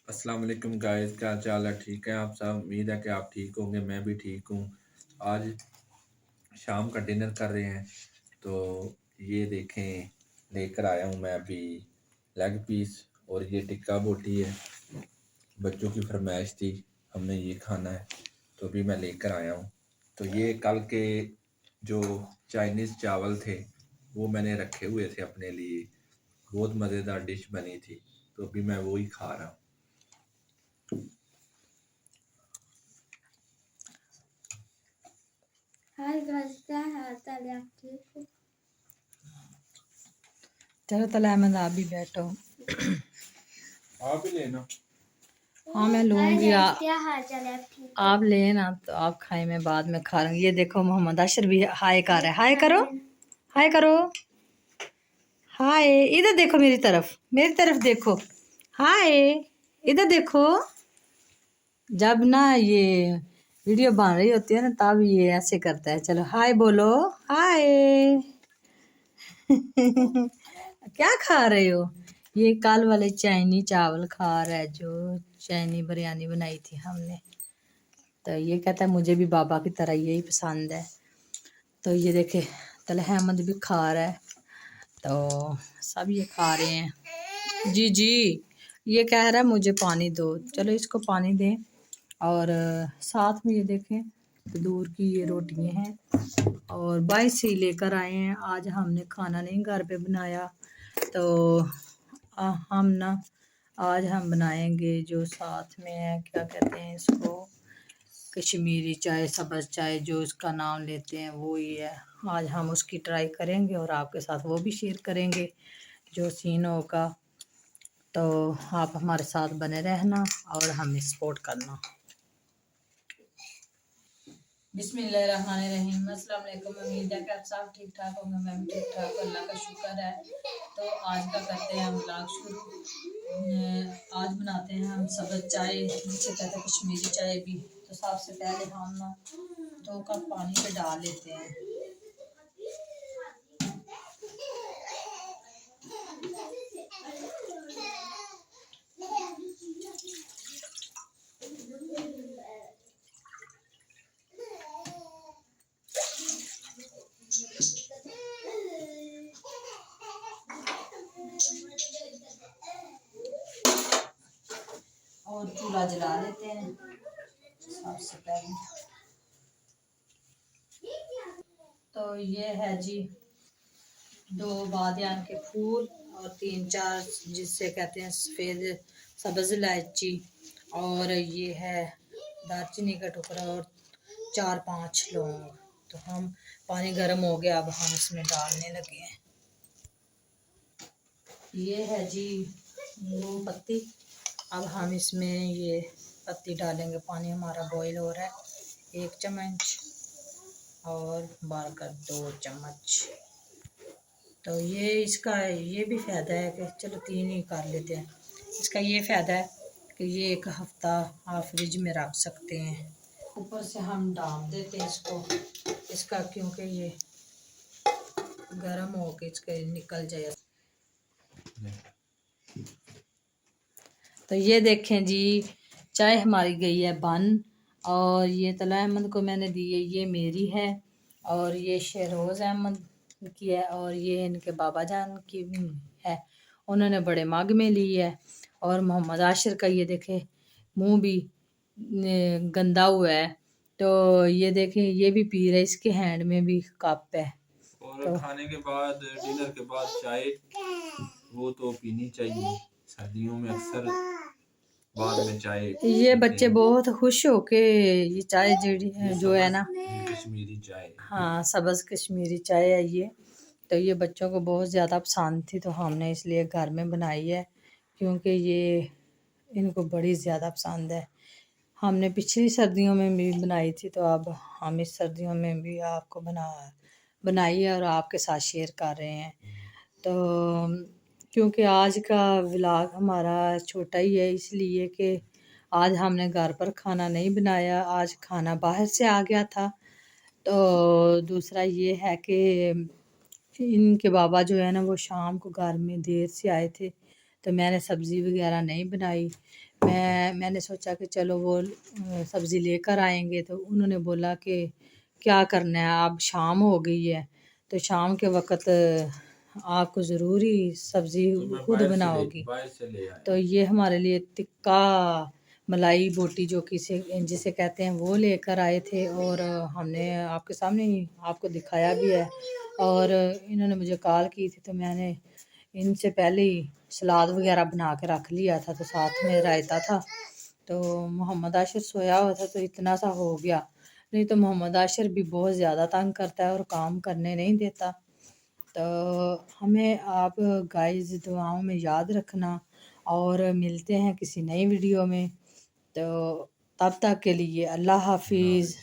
अस्सलाम वालेकुम गाइस, क्या चाल है? ठीक है आप सब? उम्मीद है कि आप ठीक होंगे। मैं भी ठीक हूँ। आज शाम का डिनर कर रहे हैं, तो ये देखें, लेकर आया हूँ मैं अभी लेग पीस और ये टिक्का बोटी है। बच्चों की फरमाइश थी, हमने ये खाना है, तो अभी मैं लेकर आया हूँ। तो ये कल के जो चाइनीज़ चावल थे, वो मैंने रखे हुए थे अपने लिए। बहुत मज़ेदार डिश बनी थी, तो अभी मैं वो ही खा रहा हूँ। हाय गाइस, क्या हाल चाल है? आप ठीक हो? चलो तला अहमद आप भी बैठो। आप ही लेना। हाँ मैं हाय लूंगी। गाइस, क्या हाल चाल है? आप ठीक हो? आप लेना तो आप खाए, मैं बाद में खा लूंगी। ये देखो मोहम्मद अशर भी हाय कर रहा है। हाय करो, हाय करो, हाय। इधर देखो, मेरी तरफ देखो। हाय, इधर देखो। जब ना ये वीडियो बन रही होती है ना, तब ये ऐसे करता है। चलो हाय बोलो, हाय। क्या खा रहे हो? ये कल वाले चाइनी चावल खा रहा है, जो चाइनी बिरयानी बनाई थी हमने। तो ये कहता है मुझे भी बाबा की तरह यही पसंद है। तो ये देखे तलह अहमद भी खा रहा है, तो सब ये खा रहे हैं। जी जी, ये कह रहा है मुझे पानी दो, चलो इसको पानी दें। और साथ में ये देखें तंदूर की ये रोटियां हैं, और बाहर से ही लेकर आए हैं। आज हमने खाना नहीं घर पे बनाया, तो हम ना आज हम बनाएंगे जो साथ में है, क्या कहते हैं इसको, कश्मीरी चाय, सब्ज़ चाय, जो इसका नाम लेते हैं वो ही है। आज हम उसकी ट्राई करेंगे और आपके साथ वो भी शेयर करेंगे जो सीन होगा। तो आप हमारे साथ बने रहना और हमें सपोर्ट करना। बिस्मिल्लाहिर्रहमानिर्रहीम। अस्सलाम वालेकुम। उम्मीद है कि आप सब ठीक ठाक होंगे। मैं भी ठीक ठाक हूँ, अल्लाह का शुक्र है। तो आज का करते हैं हम व्लॉग शुरू। आज बनाते हैं हम सब्ज़ चाय, जिसे कहते हैं कश्मीरी चाय भी। तो सबसे पहले हम ना 2 कप पानी पे डाल लेते हैं। और चूल्हा जला लेते हैं सबसे पहले। तो ये है जी 2 बादियान के फूल और 3-4 जिससे कहते हैं सफ़ेद सब्ज़ इलायची, और ये है दालचीनी का टुकड़ा और 4-5 लौंग। तो हम पानी गर्म हो गया, अब हम इसमें डालने लगे हैं। ये है जी मूंग पत्ती। अब हम इसमें ये पत्ती डालेंगे। पानी हमारा बॉईल हो रहा है। 1 चम्मच और बारकर 2 चम्मच। तो ये इसका ये भी फ़ायदा है कि चलो 3 ही कर लेते हैं। इसका ये फ़ायदा है कि ये 1 हफ़्ता आप फ्रिज में रख सकते हैं। ऊपर से हम डाल देते हैं इसका, क्योंकि ये गर्म हो के इसके निकल जाए। तो ये देखें जी, चाय हमारी गई है बन। और ये तला अहमद को मैंने दी है, ये मेरी है। और ये शहरोज़ अहमद की है, और ये इनके बाबा जान की है, उन्होंने बड़े मग में ली है। और मोहम्मद आशिर का ये देखे मुंह भी गंदा हुआ है, तो ये देखें ये भी पी रहा है, इसके हैंड में भी कप है। और तो खाने के बाद, डिनर के बाद चाय वो तो पीनी चाहिए। सर्दियों में अक्सर बाद में चाय ये पीते बच्चे हैं। बहुत खुश होके ये चाय जो है ना, कश्मीरी चाय। हाँ सब्ज़ कश्मीरी चाय है ये। तो ये बच्चों को बहुत ज़्यादा पसंद थी, तो हमने इसलिए घर में बनाई है, क्योंकि ये इनको बड़ी ज़्यादा पसंद है। हमने पिछली सर्दियों में भी बनाई थी, तो अब हम इस सर्दियों में भी आपको बनाई है और आपके साथ शेयर कर रहे हैं। तो क्योंकि आज का व्लॉग हमारा छोटा ही है, इसलिए कि आज हमने घर पर खाना नहीं बनाया, आज खाना बाहर से आ गया था। तो दूसरा ये है कि इनके बाबा जो है ना, वो शाम को घर में देर से आए थे, तो मैंने सब्ज़ी वगैरह नहीं बनाई। मैंने सोचा कि चलो वो सब्ज़ी लेकर आएंगे, तो उन्होंने बोला कि क्या करना है, अब शाम हो गई है तो शाम के वक़्त आपको ज़रूरी सब्ज़ी खुद बनाओगी। तो ये हमारे लिए टिक्का मलाई बोटी जो जिसे कहते हैं वो लेकर आए थे, और हमने आपके सामने ही आपको दिखाया भी है। और इन्होंने मुझे कॉल की थी तो मैंने इनसे पहले ही सलाद वगैरह बना के रख लिया था, तो साथ में रायता था। तो मोहम्मद आशिर सोया हुआ था तो इतना सा हो गया, नहीं तो मोहम्मद आशिर भी बहुत ज़्यादा तंग करता है और काम करने नहीं देता। तो हमें आप गाइस दुआओं में याद रखना, और मिलते हैं किसी नई वीडियो में। तो तब तक के लिए अल्लाह हाफिज़।